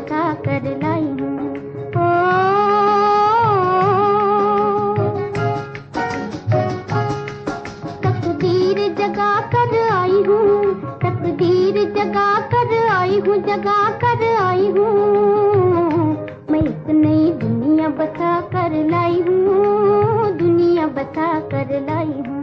बसा कर लाई हूँ। तकदीर जगा कर आई हूँ, तकदीर जगा कर आई हूँ, जगा कर आई हूँ। मैं एक नई दुनिया बसा कर लाई हूँ, दुनिया बसा कर लाई हूँ।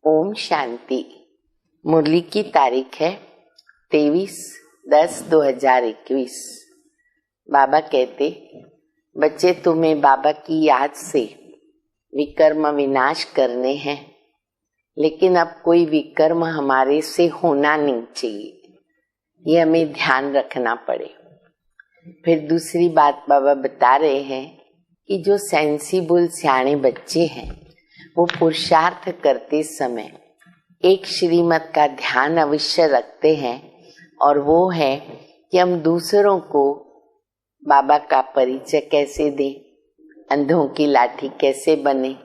ओम शांति। मुरली की तारीख है 23/10/2021। बाबा कहते, बच्चे तुम्हें बाबा की याद से विकर्म विनाश करने हैं, लेकिन अब कोई विकर्म हमारे से होना नहीं चाहिए, ये हमें ध्यान रखना पड़े। फिर दूसरी बात बाबा बता रहे हैं कि जो सेंसिबल सियाणे बच्चे हैं वो पुरुषार्थ करते समय एक श्रीमत का ध्यान अवश्य रखते हैं, और वो है कि हम दूसरों को बाबा का परिचय कैसे दें, अंधों की लाठी कैसे बने,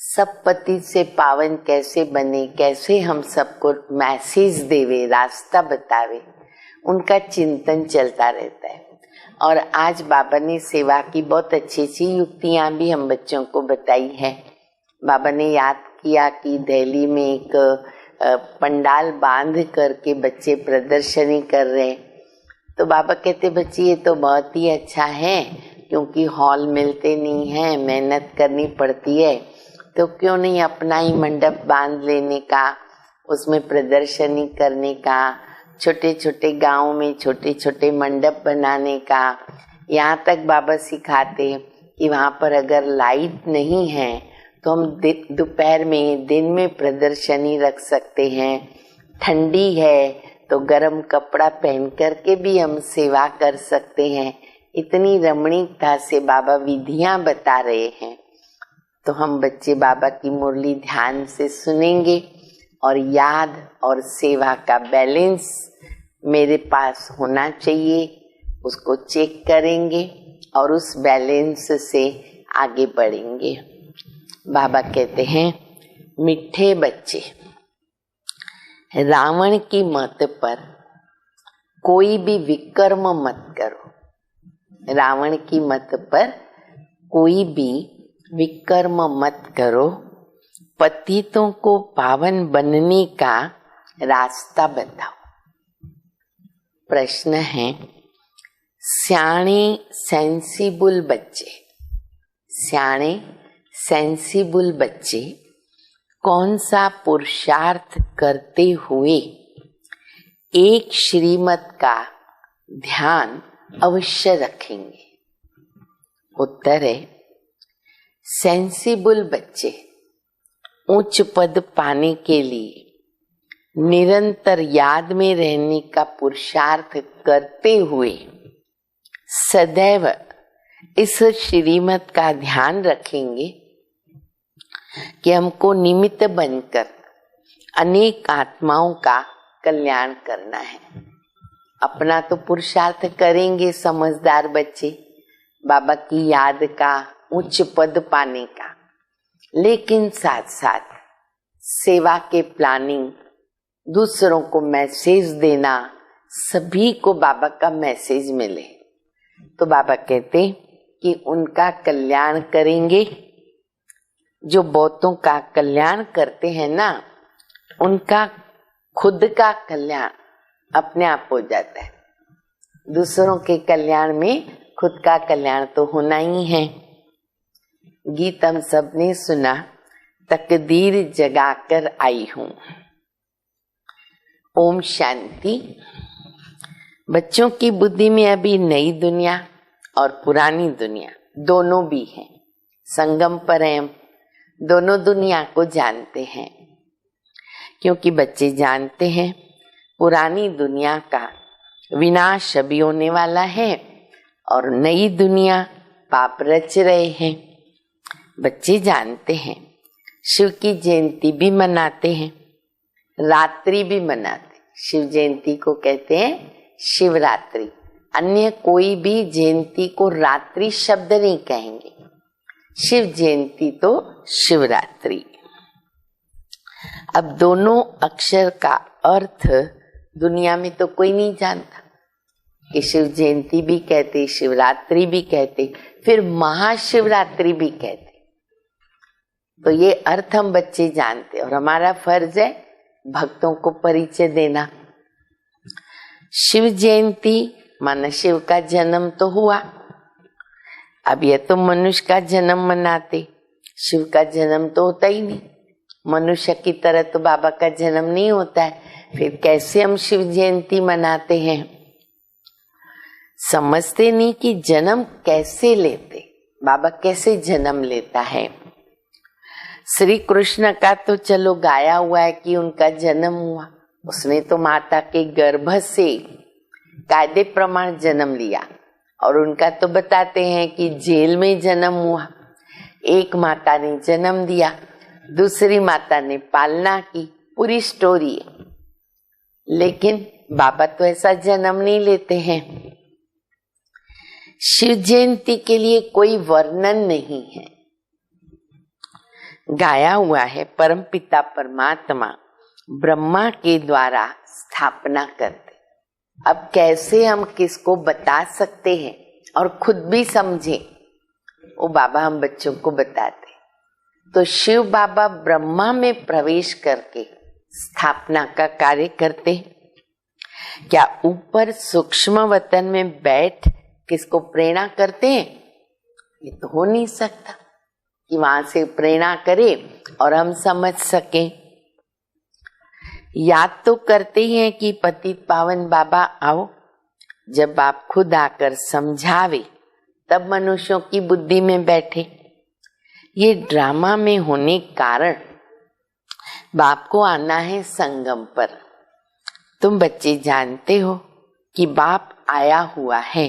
सब पति से पावन कैसे बने, कैसे हम सबको मैसेज देवे, रास्ता बतावे, उनका चिंतन चलता रहता है। और आज बाबा ने सेवा की बहुत अच्छी अच्छी युक्तियां भी हम बच्चों को बताई है। बाबा ने याद किया कि दिल्ली में एक पंडाल बांध करके बच्चे प्रदर्शनी कर रहे हैं, तो बाबा कहते बच्चे ये तो बहुत ही अच्छा है, क्योंकि हॉल मिलते नहीं हैं, मेहनत करनी पड़ती है, तो क्यों नहीं अपना ही मंडप बांध लेने का, उसमें प्रदर्शनी करने का, छोटे छोटे गाँव में छोटे छोटे मंडप बनाने का। यहाँ तक बाबा सिखाते कि वहाँ पर अगर लाइट नहीं है तो हम दोपहर में, दिन में प्रदर्शनी रख सकते हैं। ठंडी है तो गर्म कपड़ा पहन करके भी हम सेवा कर सकते हैं। इतनी रमणीकता से बाबा विधियां बता रहे हैं, तो हम बच्चे बाबा की मुरली ध्यान से सुनेंगे और याद और सेवा का बैलेंस मेरे पास होना चाहिए, उसको चेक करेंगे और उस बैलेंस से आगे बढ़ेंगे। बाबा कहते हैं, मिठे बच्चे, रावण की मत पर कोई भी विकर्म मत करो। रावण की मत पर कोई भी विकर्म मत करो। पतितों को पावन बनने का रास्ता बताओ। प्रश्न है, सियाणे सेंसिबल बच्चे, सियाणे सेंसिबल बच्चे कौन सा पुरुषार्थ करते हुए एक श्रीमत का ध्यान अवश्य रखेंगे? उत्तर है, सेंसिबल बच्चे उच्च पद पाने के लिए निरंतर याद में रहने का पुरुषार्थ करते हुए सदैव इस श्रीमत का ध्यान रखेंगे कि हमको निमित्त बनकर अनेक आत्माओं का कल्याण करना है। अपना तो पुरुषार्थ करेंगे समझदार बच्चे, बाबा की याद का, उच्च पद पाने का, लेकिन साथ साथ सेवा के प्लानिंग, दूसरों को मैसेज देना, सभी को बाबा का मैसेज मिले। तो बाबा कहते कि उनका कल्याण करेंगे। जो बहुतों का कल्याण करते हैं ना, उनका खुद का कल्याण अपने आप हो जाता है। दूसरों के कल्याण में खुद का कल्याण तो होना ही है। गीत हम सब ने सुना, तकदीर जगाकर आई हूं। ओम शांति। बच्चों की बुद्धि में अभी नई दुनिया और पुरानी दुनिया दोनों भी हैं। संगम पर हम दोनों दुनिया को जानते हैं, क्योंकि बच्चे जानते हैं पुरानी दुनिया का विनाश अभी होने वाला है और नई दुनिया पाप रच रहे हैं। बच्चे जानते हैं शिव की जयंती भी मनाते हैं, रात्रि भी मनाते। शिव जयंती को कहते हैं शिवरात्रि। अन्य कोई भी जयंती को रात्रि शब्द नहीं कहेंगे, शिव जयंती तो शिवरात्रि। अब दोनों अक्षर का अर्थ दुनिया में तो कोई नहीं जानता कि शिव जयंती भी कहते, शिवरात्रि भी कहते, फिर महाशिवरात्रि भी कहते। तो ये अर्थ हम बच्चे जानते और हमारा फर्ज है भक्तों को परिचय देना। शिव जयंती माना शिव का जन्म तो हुआ। अब ये तो मनुष्य का जन्म मनाते, शिव का जन्म तो होता ही नहीं। मनुष्य की तरह तो बाबा का जन्म नहीं होता है, फिर कैसे हम शिव जयंती मनाते हैं? समझते नहीं कि जन्म कैसे लेते, बाबा कैसे जन्म लेता है। श्री कृष्ण का तो चलो गाया हुआ है कि उनका जन्म हुआ, उसने तो माता के गर्भ से कायदे प्रमाण जन्म लिया। और उनका तो बताते हैं कि जेल में जन्म हुआ, एक माता ने जन्म दिया, दूसरी माता ने पालना की, पूरी स्टोरी है। लेकिन बाबा तो ऐसा जन्म नहीं लेते हैं। शिव जयंती के लिए कोई वर्णन नहीं है, गाया हुआ है परमपिता परमात्मा ब्रह्मा के द्वारा स्थापना करते। अब कैसे हम किसको बता सकते हैं और खुद भी समझे, वो बाबा हम बच्चों को बताते। तो शिव बाबा ब्रह्मा में प्रवेश करके स्थापना का कार्य करते। क्या ऊपर सूक्ष्म वतन में बैठ किसको प्रेरणा करते हैं? ये तो हो नहीं सकता कि वहां से प्रेरणा करे और हम समझ सकें। याद तो करते ही हैं कि पतित पावन बाबा आओ, जब आप खुद आकर समझावे तब मनुष्यों की बुद्धि में बैठे। ये ड्रामा में होने कारण बाप को आना है संगम पर। तुम बच्चे जानते हो कि बाप आया हुआ है,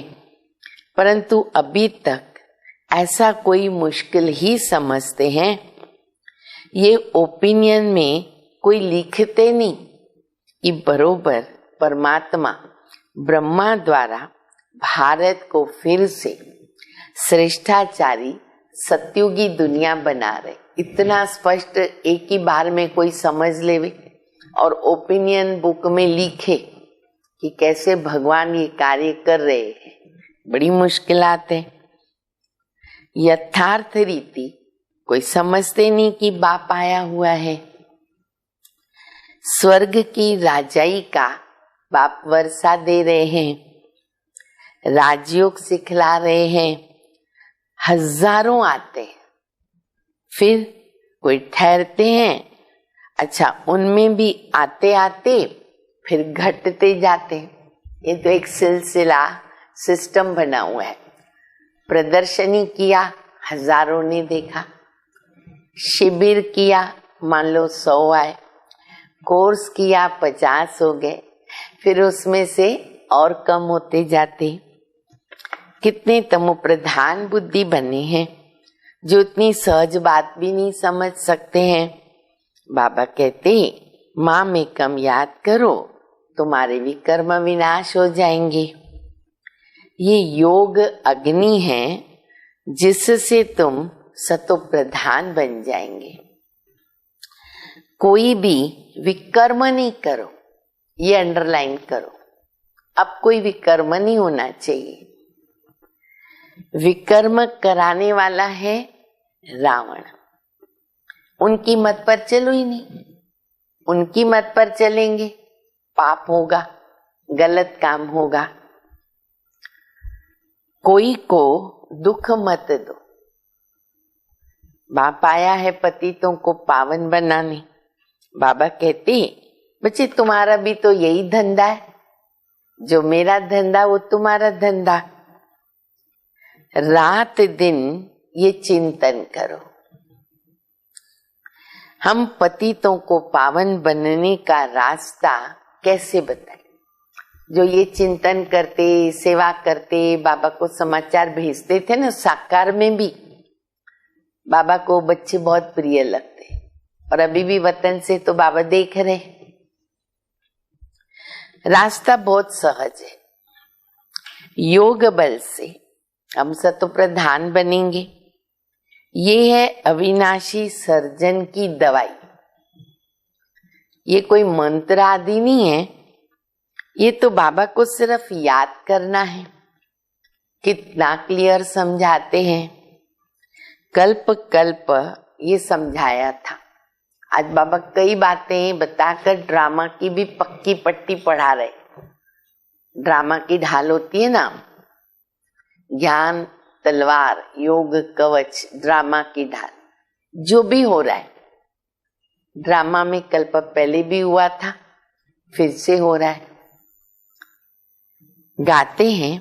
परंतु अभी तक ऐसा कोई मुश्किल ही समझते हैं। ये ओपिनियन में कोई लिखते नहीं कि बरोबर परमात्मा ब्रह्मा द्वारा भारत को फिर से श्रेष्ठाचारी सत्युगी दुनिया बना रहे। इतना स्पष्ट एक ही बार में कोई समझ लेवे और ओपिनियन बुक में लिखे कि कैसे भगवान ये कार्य कर रहे हैं, बड़ी मुश्किलात है। यथार्थ रीति कोई समझते नहीं कि बाप आया हुआ है। स्वर्ग की राजाई का बाप वर्षा दे रहे हैं, राजयोग सिखला रहे हैं। हजारों आते हैं, फिर कोई ठहरते हैं। अच्छा, उनमें भी आते आते फिर घटते जाते हैं। ये तो एक सिलसिला सिस्टम बना हुआ है। प्रदर्शनी किया, हजारों ने देखा। शिविर किया, मान लो 100 आए। कोर्स किया, 50 हो गए। फिर उसमें से और कम होते जाते। कितने तमो प्रधान बुद्धि बने हैं जो इतनी सहज बात भी नहीं समझ सकते हैं। बाबा कहते माँ में कम याद करो, तुम्हारे भी कर्म विनाश हो जाएंगे। ये योग अग्नि है जिससे तुम सतो प्रधान बन जाएंगे। कोई भी विकर्म नहीं करो, ये अंडरलाइन करो। अब कोई विकर्म नहीं होना चाहिए। विकर्म कराने वाला है रावण। उनकी मत पर चलो ही नहीं, उनकी मत पर चलेंगे, पाप होगा, गलत काम होगा। कोई को दुख मत दो। बाप आया है पतितों को पावन बनाने। बाबा कहते बच्चे तुम्हारा भी तो यही धंधा है, जो मेरा धंधा वो तुम्हारा धंधा। रात दिन ये चिंतन करो। हम पतितों को पावन बनने का रास्ता कैसे बताएं? जो ये चिंतन करते, सेवा करते, बाबा को समाचार भेजते थे ना, साकार में भी बाबा को बच्चे बहुत प्रिय लगते, और अभी भी वतन से तो बाबा देख रहे। रास्ता बहुत सहज है। योग बल से हम सतो प्रधान बनेंगे। ये है अविनाशी सर्जन की दवाई। ये कोई मंत्र आदि नहीं है, ये तो बाबा को सिर्फ याद करना है। कितना क्लियर समझाते हैं। कल्प कल्प ये समझाया था। आज बाबा कई बातें बताकर ड्रामा की भी पक्की पट्टी पढ़ा रहे। ड्रामा की ढाल होती है ना, ज्ञान तलवार, योग कवच, ड्रामा की ढाल। जो भी हो रहा है ड्रामा में कल्प पहले भी हुआ था, फिर से हो रहा है। गाते हैं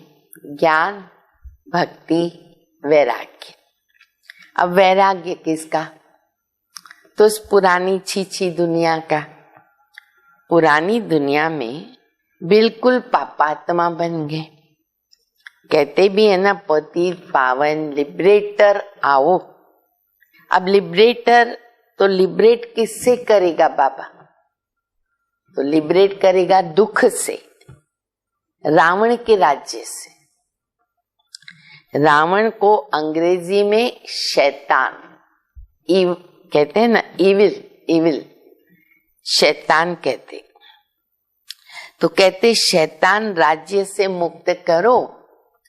ज्ञान, भक्ति, वैराग्य। अब वैराग्य किसका? तो उस पुरानी छीछी दुनिया का। पुरानी दुनिया में बिल्कुल पापात्मा बन गए। कहते भी है ना, पतित पावन लिबरेटर आओ। अब लिबरेटर तो लिबरेट किससे करेगा बाबा? तो लिबरेट करेगा दुख से, रावण के राज्य से। रावण को अंग्रेजी में शैतान कहते हैं ना, इविल शैतान कहते। तो कहते शैतान राज्य से मुक्त करो,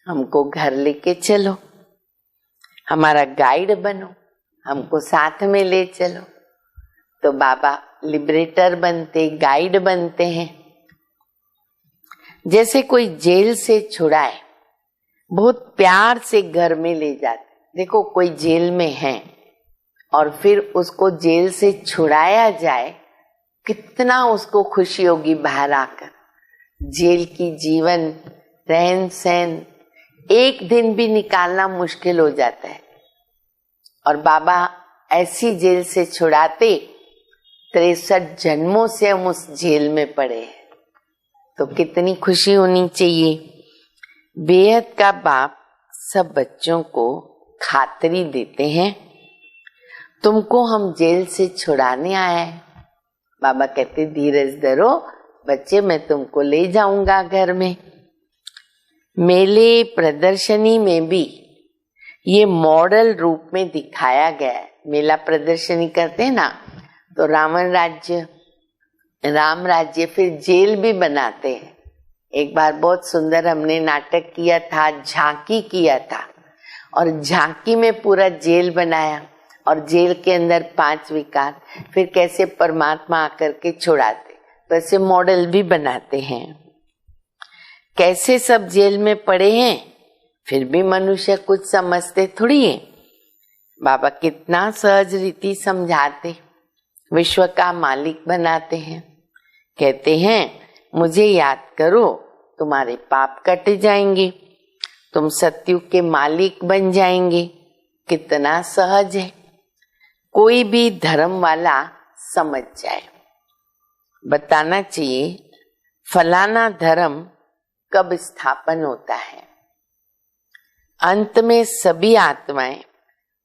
हमको घर लेके चलो, हमारा गाइड बनो, हमको साथ में ले चलो। तो बाबा लिबरेटर बनते, गाइड बनते हैं। जैसे कोई जेल से छुड़ाए, बहुत प्यार से घर में ले जाते। देखो कोई जेल में है और फिर उसको जेल से छुड़ाया जाए, कितना उसको खुशी होगी बाहर आकर। जेल की जीवन, रहन सहन एक दिन भी निकालना मुश्किल हो जाता है, और बाबा ऐसी जेल से छुड़ाते। 63 जन्मों से हम उस जेल में पड़े हैं, तो कितनी खुशी होनी चाहिए। बेहद का बाप सब बच्चों को खातरी देते हैं, तुमको हम जेल से छुड़ाने आए हैं। बाबा कहते धीरज धरो बच्चे, मैं तुमको ले जाऊंगा घर में। मेले प्रदर्शनी में भी ये मॉडल रूप में दिखाया गया है। मेला प्रदर्शनी करते हैं ना, तो रावण राज्य, राम राज्य, फिर जेल भी बनाते हैं। एक बार बहुत सुंदर हमने नाटक किया था, झांकी किया था, और झांकी में पूरा जेल बनाया, और जेल के अंदर 5 विकार, फिर कैसे परमात्मा आकर के छुड़ाते। तो ऐसे मॉडल भी बनाते हैं। कैसे सब जेल में पड़े हैं, फिर भी मनुष्य कुछ समझते थोड़ी है। बाबा कितना सहज रीति समझाते, विश्व का मालिक बनाते हैं। कहते हैं मुझे याद करो, तुम्हारे पाप कट जाएंगे, तुम सत्युग के मालिक बन जाएंगे। कितना सहज है, कोई भी धर्म वाला समझ जाए। बताना चाहिए फलाना धर्म कब स्थापन होता है। अंत में सभी आत्माएं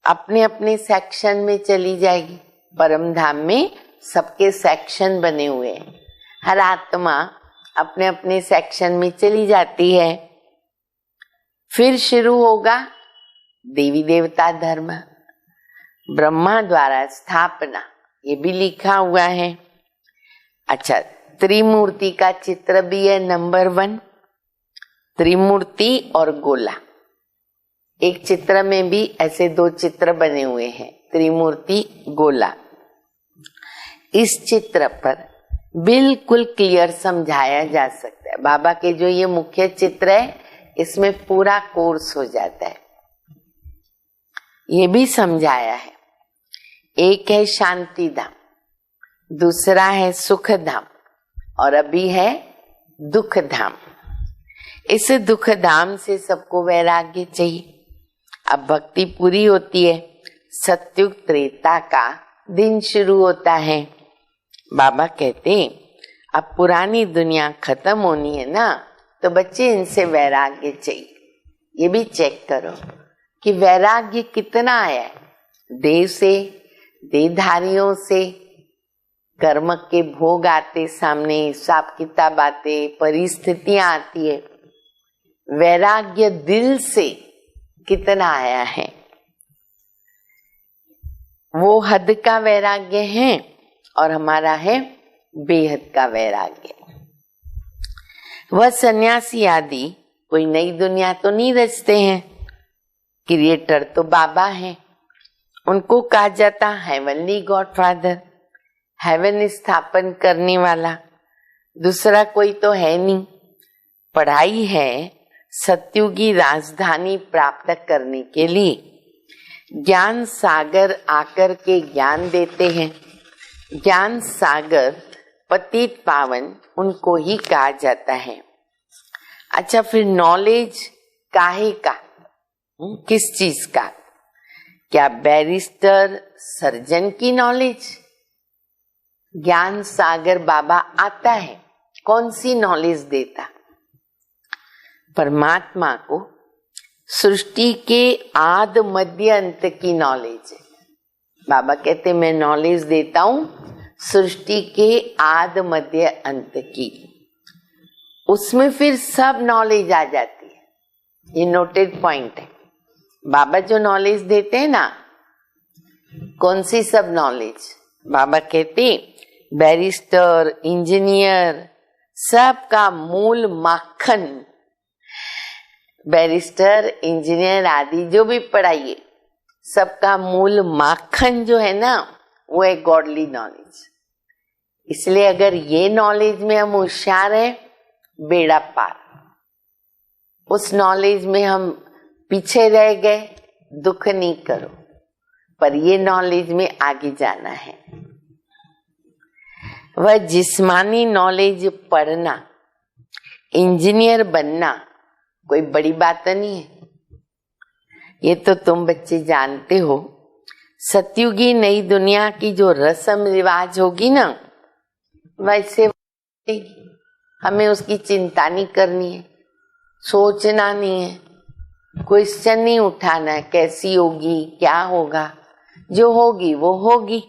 अपने अपने सेक्शन में चली जाएगी। परम धाम में सबके सेक्शन बने हुए हैं, हर आत्मा अपने अपने सेक्शन में चली जाती है। फिर शुरू होगा देवी देवता धर्म, ब्रह्मा द्वारा स्थापना, ये भी लिखा हुआ है। अच्छा, त्रिमूर्ति का चित्र भी है नंबर 1, त्रिमूर्ति और गोला। एक चित्र में भी ऐसे 2 चित्र बने हुए हैं, त्रिमूर्ति गोला। इस चित्र पर बिल्कुल क्लियर समझाया जा सकता है। बाबा के जो ये मुख्य चित्र है इसमें पूरा कोर्स हो जाता है। ये भी समझाया है, एक है शांति धाम, दूसरा है सुख धाम और अभी है दुख धाम। इस दुख धाम से सबको वैराग्य चाहिए। अब भक्ति पूरी होती है, सत्युग त्रेता का दिन शुरू होता है। बाबा कहते हैं अब पुरानी दुनिया खत्म होनी है ना, तो बच्चे इनसे वैराग्य चाहिए। ये भी चेक करो कि वैराग्य कितना आया है, देह से, देहधारियों से, कर्म के भोग आते सामने, हिसाब किताब आते, परिस्थितियां आती है। वैराग्य दिल से कितना आया है, वो हद का वैराग्य है और हमारा है बेहद का वैराग्य। वह सन्यासी आदि कोई नई दुनिया तो नहीं रचते हैं, क्रिएटर तो बाबा है। उनको कहा जाता हेवनली गॉडफादर, हेवन स्थापन करने वाला, दूसरा कोई तो है नहीं। पढ़ाई है सत्युगी राजधानी प्राप्त करने के लिए। ज्ञान सागर आकर के ज्ञान देते हैं। ज्ञान सागर पतित पावन उनको ही कहा जाता है। अच्छा, फिर नॉलेज काहे का, किस चीज का? क्या बैरिस्टर सर्जन की नॉलेज? ज्ञान सागर बाबा आता है, कौन सी नॉलेज देता? परमात्मा को सृष्टि के आद मध्य अंत की नॉलेज है। बाबा कहते मैं नॉलेज देता हूं सृष्टि के आद मध्य अंत की। उसमें फिर सब नॉलेज आ जाती है। ये नोटेड पॉइंट है। बाबा जो नॉलेज देते हैं ना, कौन सी सब नॉलेज? बाबा कहते बैरिस्टर, इंजीनियर, सबका मूल माखन, बैरिस्टर, इंजीनियर आदि जो भी पढ़ाइए, सबका मूल माखन जो है ना, वो है गॉडली नॉलेज। इसलिए अगर ये नॉलेज में हम होशियार हैं, बेड़ा पार। उस नॉलेज में हम पीछे रह गए, दुख नहीं करो, पर ये नॉलेज में आगे जाना है। वह जिस्मानी नॉलेज पढ़ना, इंजीनियर बनना कोई बड़ी बात नहीं है। ये तो तुम बच्चे जानते हो। सतयुगी नई दुनिया की जो रस्म रिवाज होगी ना, वैसे हमें उसकी चिंता नहीं करनी है, सोचना नहीं है, क्वेश्चन नहीं उठाना है कैसी होगी, क्या होगा। जो होगी वो होगी।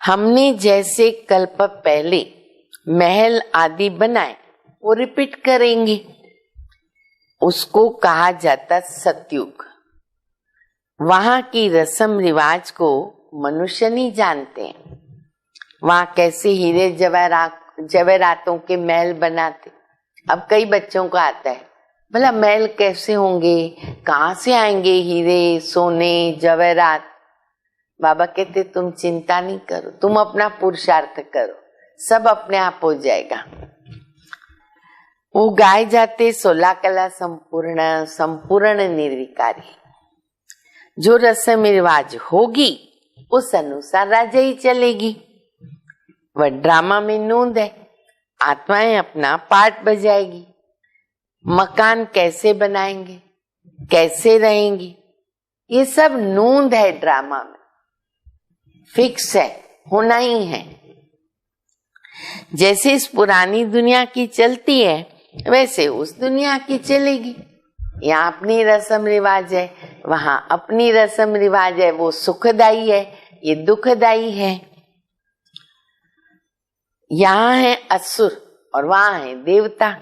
हमने जैसे कल्प पहले महल आदि बनाए वो रिपीट करेंगे। उसको कहा जाता सतयुग। वहां की रस्म रिवाज को मनुष्य नहीं जानते हैं। वहां कैसे हीरे जवाहरातों के महल बनाते। अब कई बच्चों को आता है, भला महल कैसे होंगे, कहाँ से आएंगे हीरे, सोने, जवाहरात? बाबा कहते तुम चिंता नहीं करो, तुम अपना पुरुषार्थ करो, सब अपने आप हो जाएगा। वो गाए जाते 16 कला संपूर्ण, संपूर्ण निर्विकारी। जो रस्म रिवाज होगी उस अनुसार राजा ही चलेगी। वह ड्रामा में नूंद है, आत्माएं अपना पार्ट बजाएगी। मकान कैसे बनाएंगे, कैसे रहेंगी, ये सब नूंद है ड्रामा में, फिक्स है, होना ही है। जैसे इस पुरानी दुनिया की चलती है वैसे उस दुनिया की चलेगी। यहाँ अपनी रस्म रिवाज है, वहां अपनी रस्म रिवाज है। वो सुखदाई है, ये दुखदाई है। यहाँ है असुर और वहां है देवता।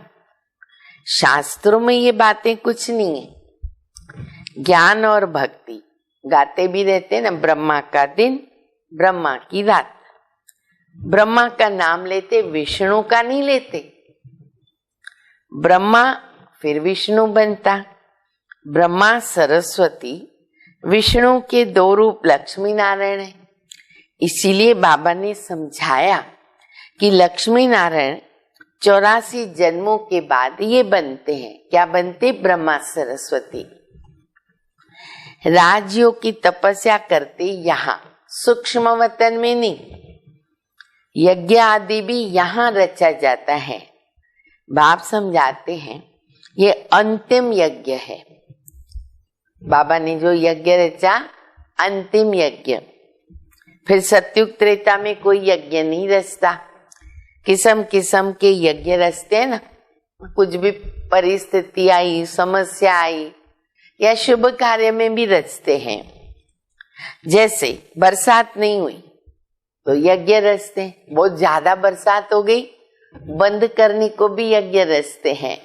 शास्त्रों में ये बातें कुछ नहीं है। ज्ञान और भक्ति गाते भी रहते हैं ना, ब्रह्मा का दिन, ब्रह्मा की रात। ब्रह्मा का नाम लेते, विष्णु का नहीं लेते। ब्रह्मा फिर विष्णु बनता। ब्रह्मा सरस्वती, विष्णु के 2 रूप लक्ष्मी नारायण है। इसीलिए बाबा ने समझाया कि लक्ष्मी नारायण 84 जन्मों के बाद ये बनते हैं। क्या बनते? ब्रह्मा सरस्वती। राजयोग की तपस्या करते यहाँ सूक्ष्म वतन में नहीं, यज्ञ आदि भी यहाँ रचा जाता है। बाप समझाते हैं ये अंतिम यज्ञ है। बाबा ने जो यज्ञ रचा अंतिम यज्ञ। फिर सतयुग त्रेता में कोई यज्ञ नहीं रचता, किस्म किस्म के यज्ञ रचते हैं ना। कुछ भी परिस्थिति आई, समस्या आई या शुभ कार्य में भी रचते हैं। जैसे बरसात नहीं हुई तो यज्ञ रचते हैं। बहुत ज्यादा बरसात हो गई, बंद करने को भी यज्ञ रचते हैं।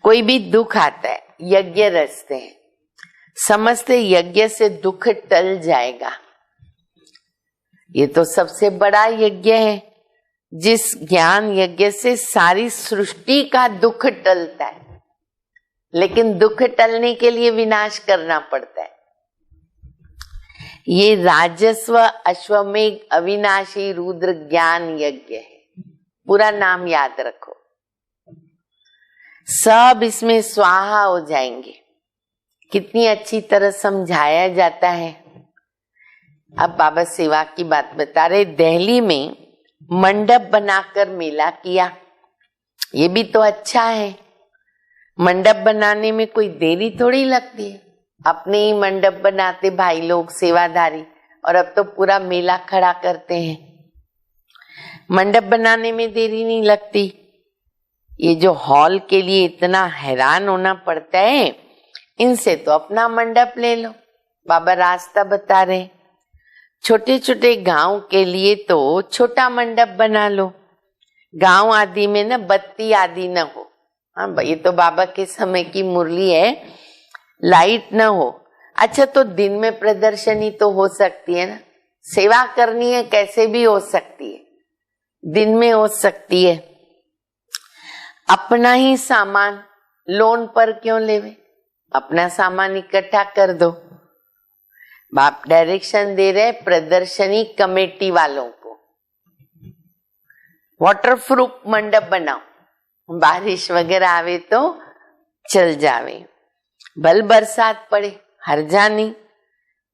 कोई भी दुख आता है, यज्ञ रचते हैं। समझते यज्ञ से दुख टल जाएगा। ये तो सबसे बड़ा यज्ञ है, जिस ज्ञान यज्ञ से सारी सृष्टि का दुख टलता है। लेकिन दुख टलने के लिए विनाश करना पड़ता है। ये राजस्व अश्वमेघ अविनाशी रुद्र ज्ञान यज्ञ है। पूरा नाम याद रखो, सब इसमें स्वाहा हो जाएंगे। कितनी अच्छी तरह समझाया जाता है। अब बाबा सेवा की बात बता रहे। दिल्ली में मंडप बनाकर मेला किया, ये भी तो अच्छा है। मंडप बनाने में कोई देरी थोड़ी लगती है। अपने ही मंडप बनाते भाई लोग सेवाधारी, और अब तो पूरा मेला खड़ा करते हैं। मंडप बनाने में देरी नहीं लगती। ये जो हॉल के लिए इतना हैरान होना पड़ता है, इनसे तो अपना मंडप ले लो। बाबा रास्ता बता रहे। छोटे छोटे गांव के लिए तो छोटा मंडप बना लो। गांव आदि में ना बत्ती आदि न हो। हाँ, ये तो बाबा के समय की मुरली है। लाइट न हो। अच्छा, तो दिन में प्रदर्शनी तो हो सकती है ना। सेवा करनी है कैसे भी हो सकती है, दिन में हो सकती है। अपना ही सामान लोन पर क्यों लेवे? अपना सामान इकट्ठा कर दो। बाप डायरेक्शन दे रहे प्रदर्शनी कमेटी वालों को, वाटरप्रूफ मंडप बनाओ, बारिश वगैरह आवे तो चल जावे, भल बरसात पड़े हर्जा नहीं।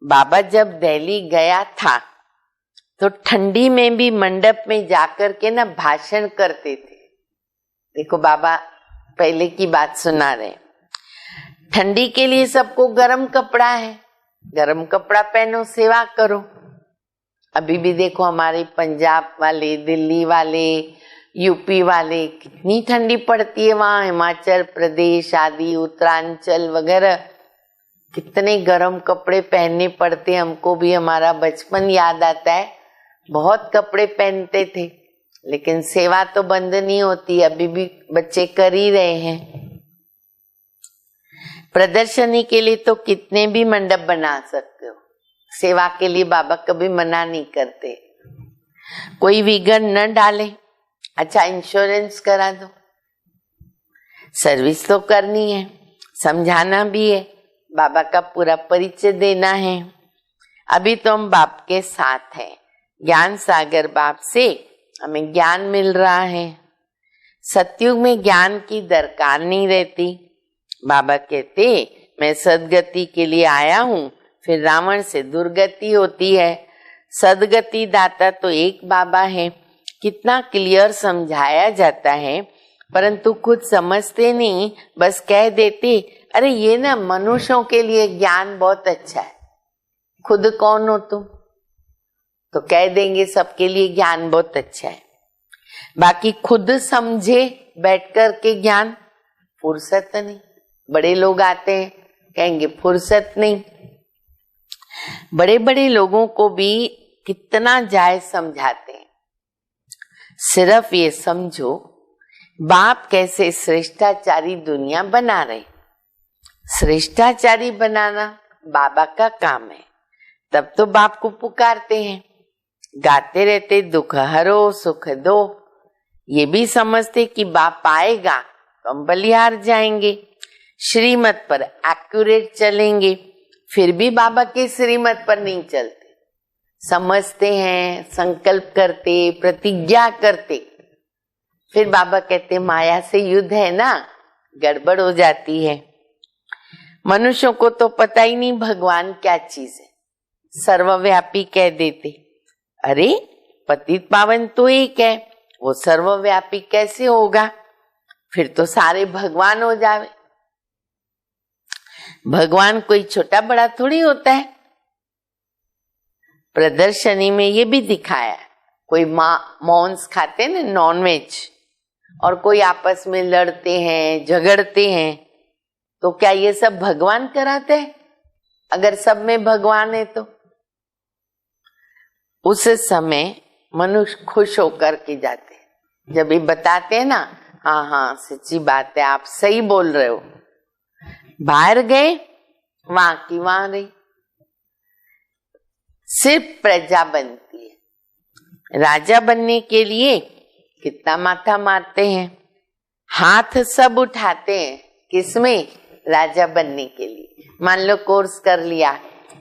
बाबा जब दिल्ली गया था तो ठंडी में भी मंडप में जाकर के ना भाषण करते थे। देखो बाबा पहले की बात सुना रहे। ठंडी के लिए सबको गर्म कपड़ा है, गर्म कपड़ा पहनो, सेवा करो। अभी भी देखो हमारे पंजाब वाले, दिल्ली वाले, यूपी वाले, कितनी ठंडी पड़ती है वहां। हिमाचल प्रदेश आदि, उत्तरांचल वगैरह, कितने गर्म कपड़े पहनने पड़ते। हमको भी हमारा बचपन याद आता है, बहुत कपड़े पहनते थे। लेकिन सेवा तो बंद नहीं होती, अभी भी बच्चे कर ही रहे हैं। प्रदर्शनी के लिए तो कितने भी मंडप बना सकते हो, सेवा के लिए बाबा कभी मना नहीं करते। कोई विघ्न न डाले। अच्छा, इंश्योरेंस करा दो, सर्विस तो करनी है, समझाना भी है, बाबा का पूरा परिचय देना है। अभी तो हम बाप के साथ हैं। ज्ञान सागर बाप से हमें ज्ञान मिल रहा है। सतयुग में ज्ञान की दरकार नहीं रहती। बाबा कहते मैं सदगति के लिए आया हूँ, फिर रावण से दुर्गति होती है। सदगति दाता तो एक बाबा है। कितना क्लियर समझाया जाता है, परंतु खुद समझते नहीं, बस कह देते अरे ये ना मनुष्यों के लिए ज्ञान बहुत अच्छा है। खुद कौन हो तुम? तो कह देंगे सबके लिए ज्ञान बहुत अच्छा है। बाकी खुद समझे बैठ कर के ज्ञान, फुर्सत नहीं। बड़े लोग आते हैं कहेंगे फुर्सत नहीं। बड़े बड़े लोगों को भी कितना जायज समझाते हैं। सिर्फ ये समझो बाप कैसे श्रेष्ठाचारी दुनिया बना रहे। श्रेष्ठाचारी बनाना बाबा का काम है। तब तो बाप को पुकारते हैं, गाते रहते दुख हरो सुख दो। ये भी समझते कि बाप आएगा तो हम बलिहार जाएंगे, श्रीमत पर एक्यूरेट चलेंगे। फिर भी बाबा के श्रीमत पर नहीं चलते। समझते हैं, संकल्प करते, प्रतिज्ञा करते, फिर बाबा कहते माया से युद्ध है ना, गड़बड़ हो जाती है। मनुष्यों को तो पता ही नहीं भगवान क्या चीज है, सर्वव्यापी कह देते। अरे पतित पावन तो एक है, वो सर्वव्यापी कैसे होगा? फिर तो सारे भगवान हो जावे। भगवान कोई छोटा बड़ा थोड़ी होता है। प्रदर्शनी में ये भी दिखाया, कोई मांस खाते हैं ना, नॉनवेज, और कोई आपस में लड़ते हैं, झगड़ते हैं, तो क्या ये सब भगवान कराते हैं? अगर सब में भगवान है तो उस समय मनुष्य खुश होकर के जाते हैं। जब ये बताते हैं ना, हाँ हाँ सच्ची बात है, आप सही बोल रहे हो, बाहर गए वहां की वहां रही। सिर्फ प्रजा बनती है, राजा बनने के लिए कितना माथा मारते हैं, हाथ सब उठाते हैं, किसमें? राजा बनने के लिए। मान लो कोर्स कर लिया,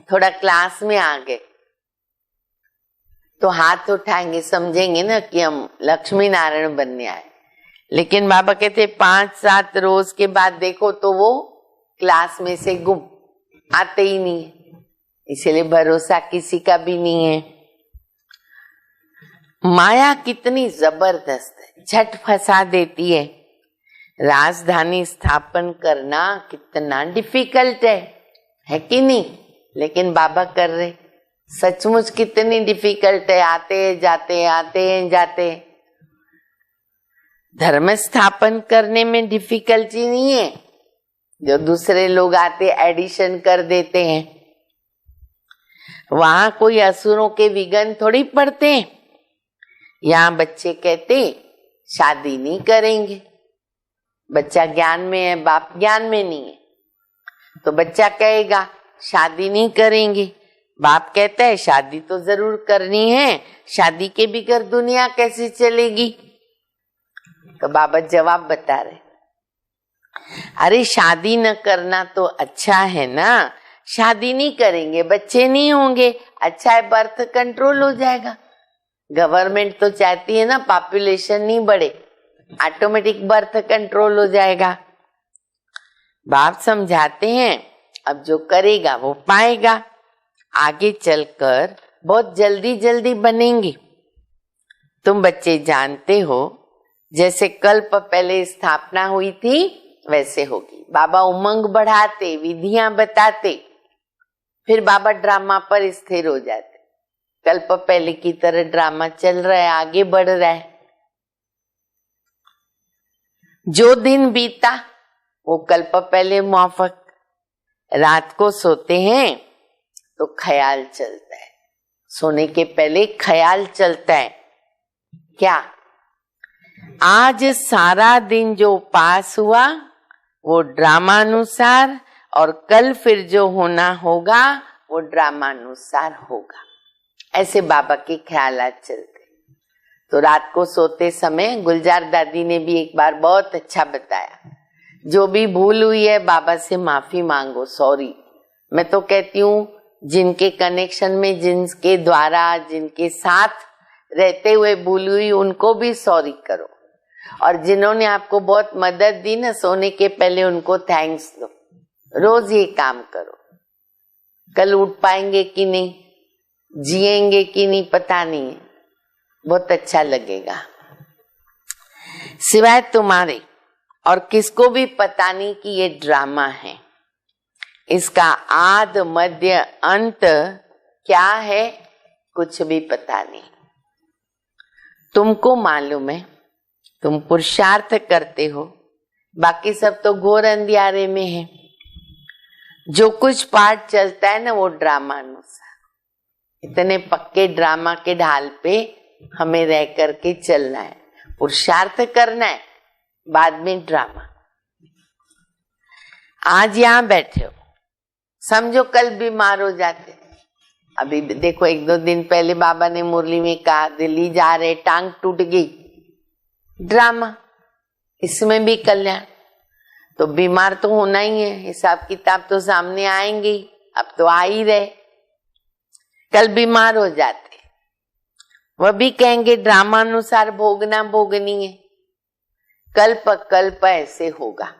थोड़ा क्लास में आ गए, तो हाथ उठाएंगे, समझेंगे ना कि हम लक्ष्मी नारायण बनने आए। लेकिन बाबा कहते 5-7 रोज के बाद देखो तो वो क्लास में से गुम, आते ही नहीं है। इसलिए भरोसा किसी का भी नहीं है। माया कितनी जबरदस्त है, झट फंसा देती है। राजधानी स्थापन करना कितना डिफिकल्ट है कि नहीं? लेकिन बाबा कर रहे, सचमुच कितनी डिफिकल्ट है। आते जाते, आते जाते। धर्म स्थापन करने में डिफिकल्टी नहीं है, जो दूसरे लोग आते एडिशन कर देते हैं, वहां कोई असुरों के विघ्न थोड़ी पड़ते हैं। यहाँ बच्चे कहते शादी नहीं करेंगे, बच्चा ज्ञान में है, बाप ज्ञान में नहीं है, तो बच्चा कहेगा शादी नहीं करेंगे, बाप कहता है शादी तो जरूर करनी है, शादी के बगैर दुनिया कैसे चलेगी? तो बाबा जवाब बता रहे, अरे शादी न करना तो अच्छा है ना, शादी नहीं करेंगे, बच्चे नहीं होंगे, अच्छा है बर्थ कंट्रोल हो जाएगा। गवर्नमेंट तो चाहती है ना पॉपुलेशन नहीं बढ़े, ऑटोमेटिक बर्थ कंट्रोल हो जाएगा। बाप समझाते हैं अब जो करेगा वो पाएगा, आगे चलकर बहुत जल्दी जल्दी बनेंगी। तुम बच्चे जानते हो जैसे कल्प पहले स्थापना हुई थी वैसे होगी। बाबा उमंग बढ़ाते, विधियां बताते, फिर बाबा ड्रामा पर स्थिर हो जाते। कल्प पहले की तरह ड्रामा चल रहा है, आगे बढ़ रहा है। जो दिन बीता वो कल्प पहले मुआफक। रात को सोते हैं तो ख्याल चलता है, सोने के पहले ख्याल चलता है। क्या? आज सारा दिन जो पास हुआ वो ड्रामानुसार, और कल फिर जो होना होगा वो ड्रामानुसार होगा। ऐसे बाबा के ख्यालात चलते। तो रात को सोते समय गुलजार दादी ने भी एक बार बहुत अच्छा बताया, जो भी भूल हुई है बाबा से माफी मांगो, सॉरी। मैं तो कहती हूँ जिनके कनेक्शन में, जिनके द्वारा, जिनके साथ रहते हुए भूल हुई, उनको भी सॉरी करो। और जिन्होंने आपको बहुत मदद दी ना सोने के पहले, उनको थैंक्स दो। रोज ये काम करो। कल उठ पाएंगे कि नहीं, जिएंगे कि नहीं पता नहीं है, बहुत अच्छा लगेगा। सिवाय तुम्हारे और किसको भी पता नहीं कि ये ड्रामा है। इसका आद मध्य अंत क्या है कुछ भी पता नहीं। तुमको मालूम है, तुम पुरुषार्थ करते हो, बाकी सब तो घोर अंधियारे में है। जो कुछ पार्ट चलता है ना वो ड्रामा अनुसार। इतने पक्के ड्रामा के ढाल पे हमें रह करके चलना है, पुरुषार्थ करना है, बाद में ड्रामा। आज यहाँ बैठे हो, समझो कल बीमार हो जाते। अभी देखो 1-2 दिन पहले बाबा ने मुरली में कहा दिल्ली जा रहे, टांग टूट गई, ड्रामा। इसमें भी कल्याण। तो बीमार तो होना ही है, हिसाब किताब तो सामने आएंगे ही, अब तो आ ही रहे। कल बीमार हो जाते, वह भी कहेंगे ड्रामा अनुसार भोगना भोगनी है। कल्प कल्प ऐसे होगा।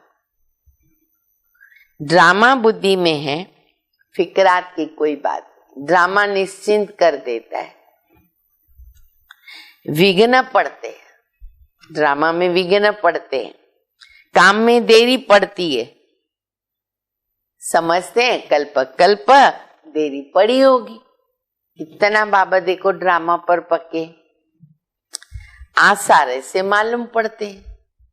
ड्रामा बुद्धि में है, फिक्रात की कोई बात। ड्रामा निश्चिंत कर देता है, विघ्न पड़ते हैं, ड्रामा में विघ्न पड़ते हैं, काम में देरी पड़ती है। समझते हैं कल्प कल्प देरी पड़ी होगी। कितना बाबा देखो ड्रामा पर पके, आसारे से मालूम पड़ते हैं,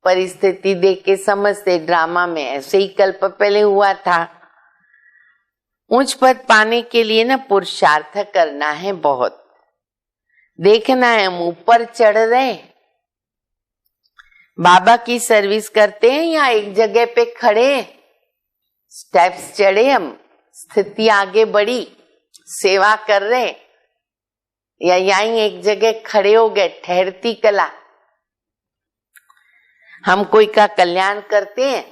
परिस्थिति देख के समझते ड्रामा में ऐसे ही कल्प पहले हुआ था। उच्च पद पाने के लिए ना पुरुषार्थ करना है बहुत। देखना है हम ऊपर चढ़ रहे, बाबा की सर्विस करते हैं या एक जगह पे खड़े, स्टेप्स चढ़े हम, स्थिति आगे बढ़ी, सेवा कर रहे, या यहीं एक जगह खड़े हो गए, ठहरती कला। हम कोई का कल्याण करते हैं,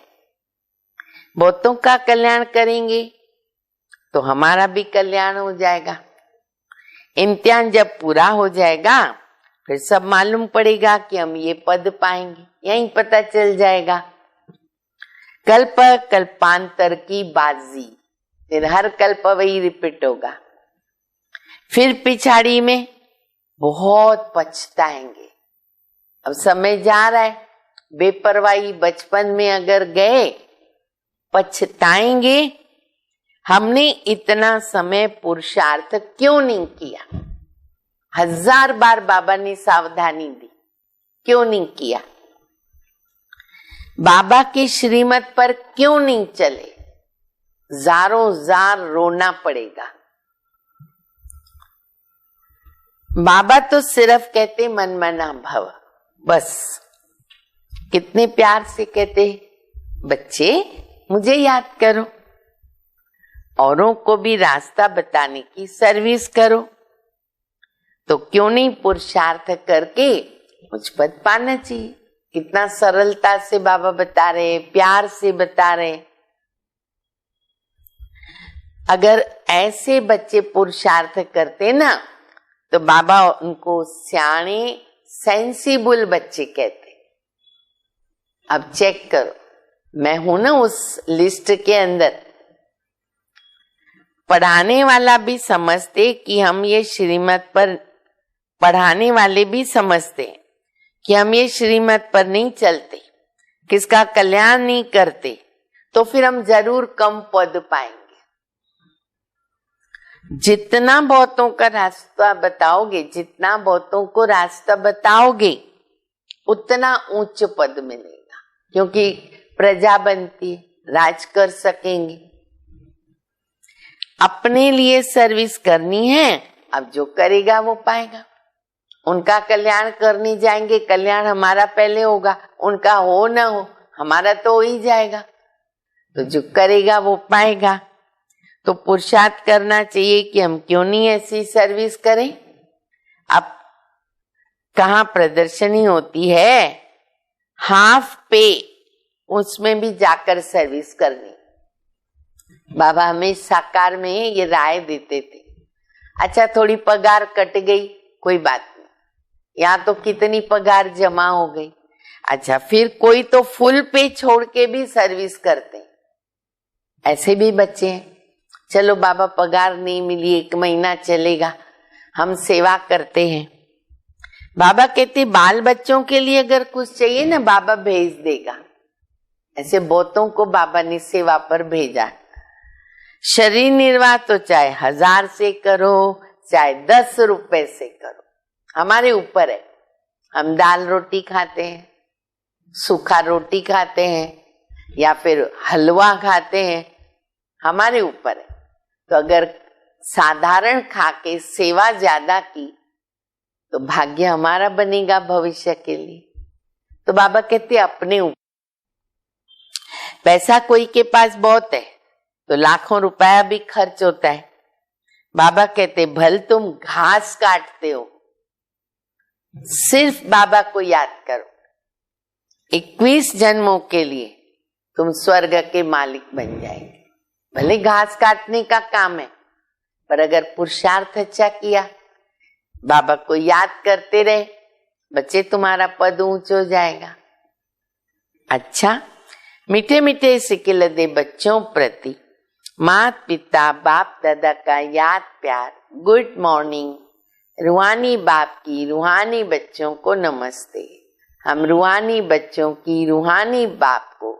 बहुतों का कल्याण करेंगे तो हमारा भी कल्याण हो जाएगा। इम्तिहान जब पूरा हो जाएगा फिर सब मालूम पड़ेगा कि हम ये पद पाएंगे, यहीं पता चल जाएगा। कल्प कल्पांतर की बाजी, फिर हर कल्प वही रिपीट होगा। फिर पिछाड़ी में बहुत पछताएंगे। अब समय जा रहा है, बेपरवाही बचपन में अगर गए, पछताएंगे हमने इतना समय पुरुषार्थ क्यों नहीं किया। 1000 बार बाबा ने सावधानी दी, क्यों नहीं किया। बाबा की श्रीमत पर क्यों नहीं चले, जारों जार रोना पड़ेगा। बाबा तो सिर्फ कहते मन मना भव, बस। कितने प्यार से कहते, बच्चे मुझे याद करो, औरों को भी रास्ता बताने की सर्विस करो। तो क्यों नहीं पुरुषार्थ करके मुझ पद पाना चाहिए। कितना सरलता से बाबा बता रहे, प्यार से बता रहे। अगर ऐसे बच्चे पुरुषार्थ करते ना तो बाबा उनको सियाणे सेंसिबल बच्चे कहते। अब चेक करो, मैं हूं ना उस लिस्ट के अंदर। पढ़ाने वाला भी समझते कि हम ये श्रीमत पर, पढ़ाने वाले भी समझते कि हम ये श्रीमत पर नहीं चलते, किसका कल्याण नहीं करते, तो फिर हम जरूर कम पद पाएंगे। जितना बहुतों का रास्ता बताओगे, जितना बहुतों को रास्ता बताओगे, उतना उच्च पद मिलेगा। क्योंकि प्रजा बनती है, राज कर सकेंगे। अपने लिए सर्विस करनी है, अब जो करेगा वो पाएगा। उनका कल्याण करने जाएंगे, कल्याण हमारा पहले होगा, उनका हो ना हो हमारा तो हो ही जाएगा। तो जो करेगा वो पाएगा। तो पुरुषार्थ करना चाहिए कि हम क्यों नहीं ऐसी सर्विस करें। अब कहाँ प्रदर्शनी होती है, हाफ पे, उसमें भी जाकर सर्विस करनी। बाबा हमें साकार में ये राय देते थे। अच्छा थोड़ी पगार कट गई, कोई बात नहीं, यहाँ तो कितनी पगार जमा हो गई। अच्छा फिर कोई तो फुल पे छोड़ के भी सर्विस करते हैं, ऐसे भी बच्चे हैं। चलो बाबा पगार नहीं मिली, 1 महीना चलेगा, हम सेवा करते हैं। बाबा कहते बाल बच्चों के लिए अगर कुछ चाहिए ना बाबा भेज देगा। ऐसे बहुतों को बाबा ने सेवा पर भेजा। शरीर निर्वाह तो चाहे 1000 से करो, चाहे 10 रुपए से करो, हमारे ऊपर है। हम दाल रोटी खाते हैं, सूखा रोटी खाते हैं या फिर हलवा खाते हैं, हमारे ऊपर है। तो अगर साधारण खा के सेवा ज्यादा की तो भाग्य हमारा बनेगा भविष्य के लिए। तो बाबा कहते अपने ऊपर। पैसा कोई के पास बहुत है तो लाखों रुपया भी खर्च होता है। बाबा कहते भल तुम घास काटते हो, सिर्फ बाबा को याद करो, 21 जन्मों के लिए तुम स्वर्ग के मालिक बन जाएंगे। भले घास काटने का काम है, पर अगर पुरुषार्थ अच्छा किया, बाबा को याद करते रहे, बच्चे तुम्हारा पद ऊंच हो जाएगा। अच्छा, मीठे मीठे सिकिल दे बच्चों प्रति माता पिता बाप दादा का याद प्यार, गुड मॉर्निंग। रूहानी बाप की रूहानी बच्चों को नमस्ते। हम रूहानी बच्चों की रूहानी बाप को,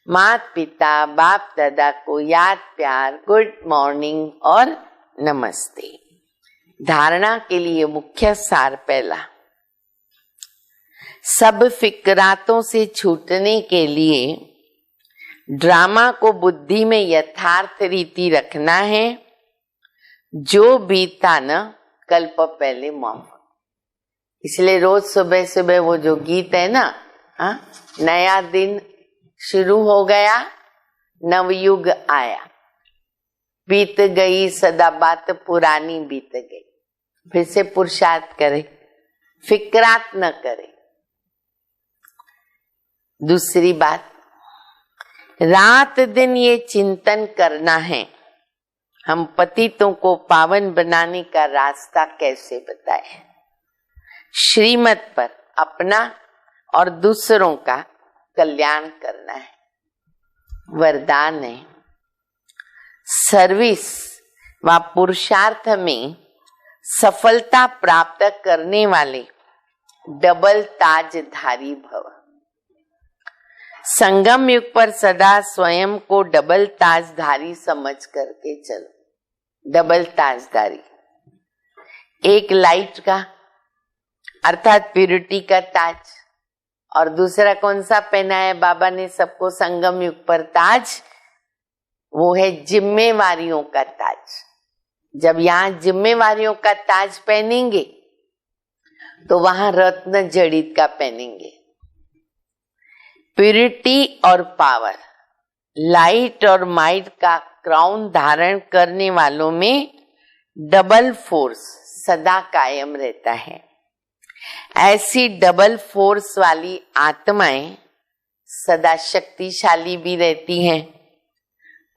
माता पिता बाप दादा को याद प्यार, गुड मॉर्निंग और नमस्ते। धारणा के लिए मुख्य सार पहला, सब फिक्रातों से छूटने के लिए ड्रामा को बुद्धि में यथार्थ रीति रखना है। जो बीता न कल्प पहले माफ। इसलिए रोज सुबह सुबह वो जो गीत है ना, नया दिन शुरू हो गया, नवयुग आया, बीत गई सदा बात पुरानी बीत गई। फिर से पुरुषार्थ करे, फिक्रात न करे। दूसरी बात, रात दिन ये चिंतन करना है, हम पतितों को पावन बनाने का रास्ता कैसे बताएं। श्रीमत पर अपना और दूसरों का कल्याण करना है। वरदान है, सर्विस व पुरुषार्थ में सफलता प्राप्त करने वाले डबल ताजधारी भव। संगम युग पर सदा स्वयं को डबल ताजधारी समझ करके चलो। डबल ताजधारी, एक लाइट का अर्थात प्यूरिटी का ताज, और दूसरा कौन सा पहना है बाबा ने सबको संगम युग पर ताज, वो है जिम्मेवारियों का ताज। जब यहाँ जिम्मेवारियों का ताज पहनेंगे तो वहां रत्न जड़ित का पहनेंगे। प्यूरिटी और पावर, लाइट और माइट का क्राउन धारण करने वालों में डबल फोर्स सदा कायम रहता है। ऐसी डबल फोर्स वाली आत्माएं सदा शक्तिशाली भी रहती हैं।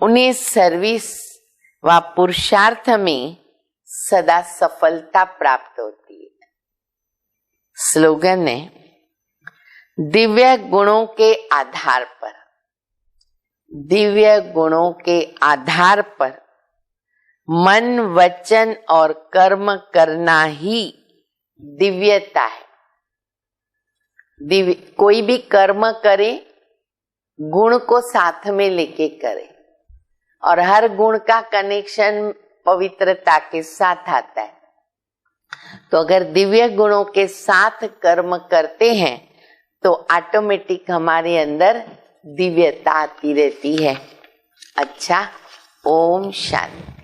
उन्हें सर्विस व पुरुषार्थ में सदा सफलता प्राप्त होती है। स्लोगन है, दिव्य गुणों के आधार पर, दिव्य गुणों के आधार पर मन वचन और कर्म करना ही दिव्यता है। दिव्य कोई भी कर्म करे, गुण को साथ में लेके करे, और हर गुण का कनेक्शन पवित्रता के साथ आता है। तो अगर दिव्य गुणों के साथ कर्म करते हैं तो ऑटोमेटिक हमारे अंदर दिव्यता आती रहती है। अच्छा, ओम शांति।